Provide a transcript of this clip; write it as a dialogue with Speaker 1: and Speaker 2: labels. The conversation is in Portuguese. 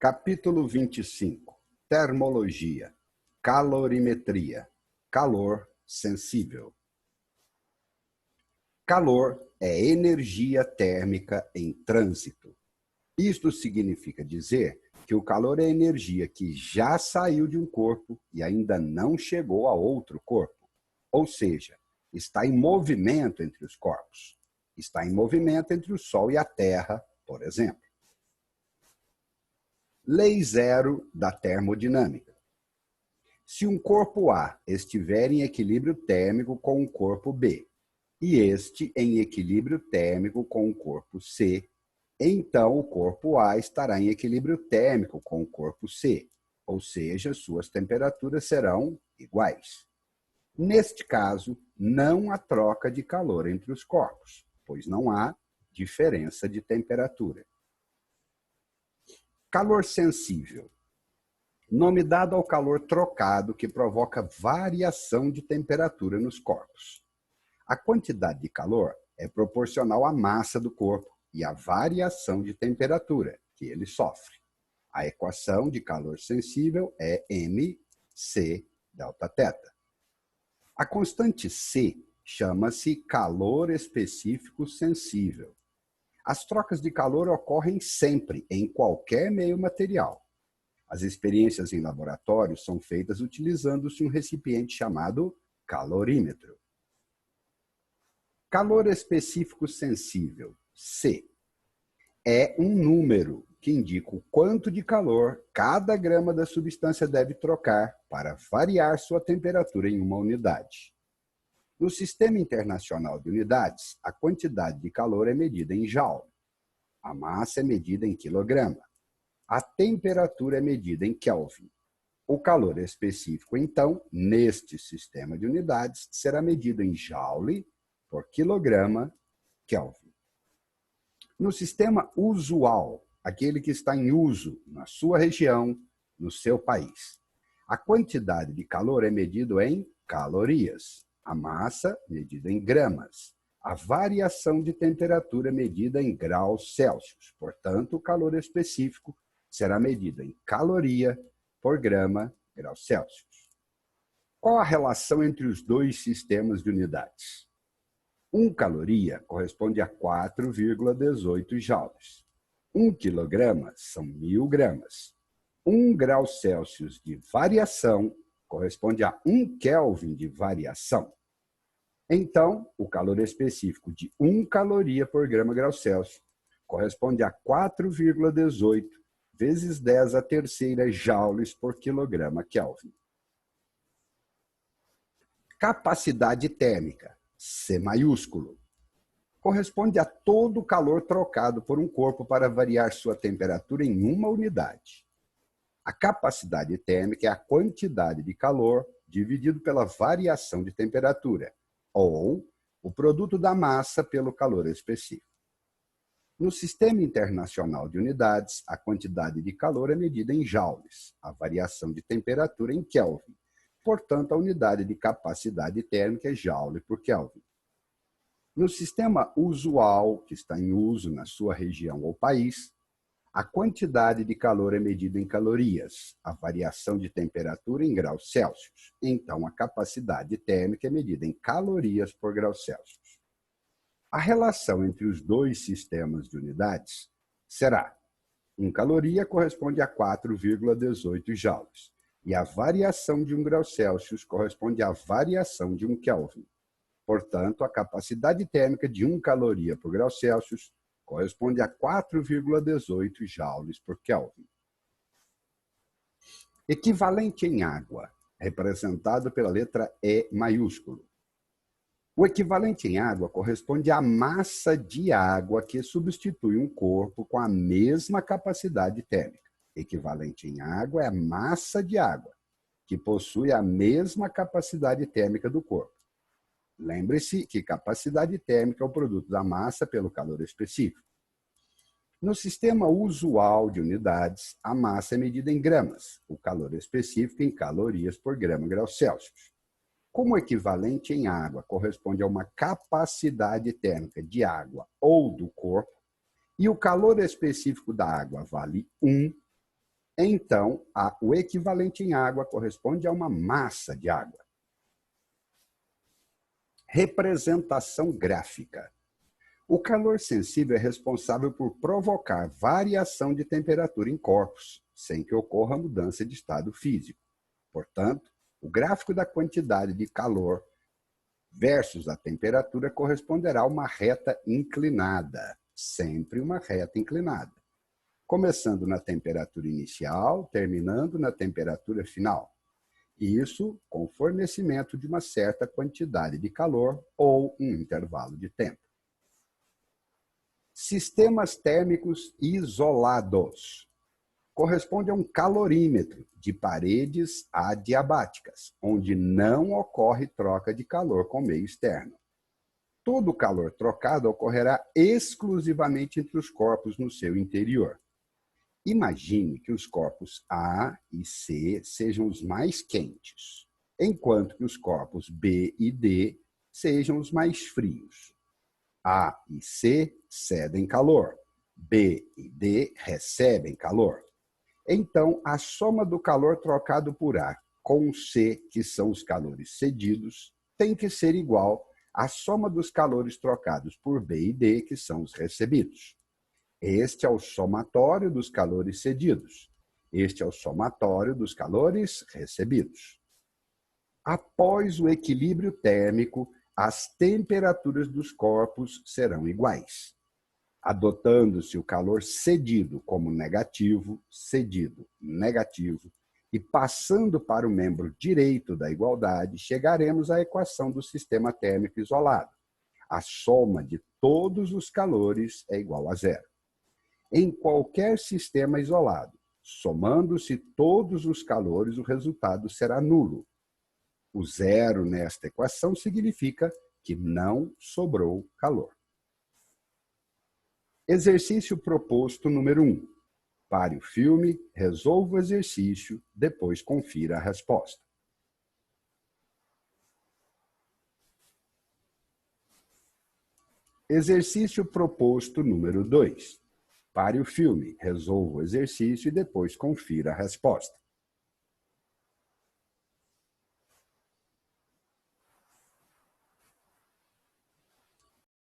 Speaker 1: Capítulo 25. Termologia. Calorimetria. Calor sensível. Calor é energia térmica em trânsito. Isto significa dizer que o calor é energia que já saiu de um corpo e ainda não chegou a outro corpo. Ou seja, está em movimento entre os corpos. Está em movimento entre o Sol e a Terra, por exemplo. Lei zero da termodinâmica. Se um corpo A estiver em equilíbrio térmico com um corpo B, e este em equilíbrio térmico com o corpo C, então o corpo A estará em equilíbrio térmico com o corpo C, ou seja, suas temperaturas serão iguais. Neste caso, não há troca de calor entre os corpos, pois não há diferença de temperatura. Calor sensível. Nome dado ao calor trocado que provoca variação de temperatura nos corpos. A quantidade de calor é proporcional à massa do corpo e à variação de temperatura que ele sofre. A equação de calor sensível é mc ΔT. A constante C chama-se calor específico sensível. As trocas de calor ocorrem sempre, em qualquer meio material. As experiências em laboratório são feitas utilizando-se um recipiente chamado calorímetro. Calor específico sensível, C, é um número que indica o quanto de calor cada grama da substância deve trocar para variar sua temperatura em uma unidade. No Sistema Internacional de Unidades, a quantidade de calor é medida em joule. A massa é medida em quilograma. A temperatura é medida em Kelvin. O calor específico, então, neste sistema de unidades, será medido em joule por quilograma Kelvin. No sistema usual, aquele que está em uso na sua região, no seu país, a quantidade de calor é medida em calorias. A massa, medida em gramas. A variação de temperatura é medida em graus Celsius. Portanto, o calor específico será medido em caloria por grama graus Celsius. Qual a relação entre os dois sistemas de unidades? 1 caloria corresponde a 4,18 joules. 1 quilograma são 1000 gramas. 1 grau Celsius de variação corresponde a 1 Kelvin de variação. Então, o calor específico de 1 caloria por grama grau Celsius corresponde a 4,18 vezes 10 a terceira joules por quilograma Kelvin. Capacidade térmica, C maiúsculo, corresponde a todo o calor trocado por um corpo para variar sua temperatura em uma unidade. A capacidade térmica é a quantidade de calor dividido pela variação de temperatura, ou o produto da massa pelo calor específico. No Sistema Internacional de Unidades, a quantidade de calor é medida em joules, a variação de temperatura em Kelvin. Portanto, a unidade de capacidade térmica é joule por Kelvin. No sistema usual, que está em uso na sua região ou país, a quantidade de calor é medida em calorias, a variação de temperatura em graus Celsius. Então, a capacidade térmica é medida em calorias por graus Celsius. A relação entre os dois sistemas de unidades será: 1 caloria corresponde a 4,18 joules, e a variação de 1 grau Celsius corresponde à variação de 1 Kelvin. Portanto, a capacidade térmica de 1 caloria por grau Celsius corresponde a 4,18 joules por Kelvin. Equivalente em água, representado pela letra E maiúsculo. O equivalente em água corresponde à massa de água que substitui um corpo com a mesma capacidade térmica. Equivalente em água é a massa de água, que possui a mesma capacidade térmica do corpo. Lembre-se que capacidade térmica é o produto da massa pelo calor específico. No sistema usual de unidades, a massa é medida em gramas, o calor específico em calorias por grama grau Celsius. Como o equivalente em água corresponde a uma capacidade térmica de água ou do corpo, e o calor específico da água vale 1, Então, o equivalente em água corresponde a uma massa de água. Representação gráfica. O calor sensível é responsável por provocar variação de temperatura em corpos, sem que ocorra mudança de estado físico. Portanto, o gráfico da quantidade de calor versus a temperatura corresponderá a uma reta inclinada, sempre uma reta inclinada, começando na temperatura inicial, terminando na temperatura final. Isso com o fornecimento de uma certa quantidade de calor ou um intervalo de tempo. Sistemas térmicos isolados. Corresponde a um calorímetro de paredes adiabáticas, onde não ocorre troca de calor com o meio externo. Todo o calor trocado ocorrerá exclusivamente entre os corpos no seu interior. Imagine que os corpos A e C sejam os mais quentes, enquanto que os corpos B e D sejam os mais frios. A e C cedem calor, B e D recebem calor. Então, a soma do calor trocado por A com C, que são os calores cedidos, tem que ser igual à soma dos calores trocados por B e D, que são os recebidos. Este é o somatório dos calores cedidos. Este é o somatório dos calores recebidos. Após o equilíbrio térmico, as temperaturas dos corpos serão iguais, adotando-se o calor cedido como negativo, cedido, negativo, e passando para o membro direito da igualdade, chegaremos à equação do sistema térmico isolado. A soma de todos os calores é igual a zero. Em qualquer sistema isolado, somando-se todos os calores, o resultado será nulo. O zero nesta equação significa que não sobrou calor. Exercício proposto número 1. Pare o filme, resolva o exercício, depois confira a resposta. Exercício proposto número 2. Pare o filme, resolva o exercício e depois confira a resposta.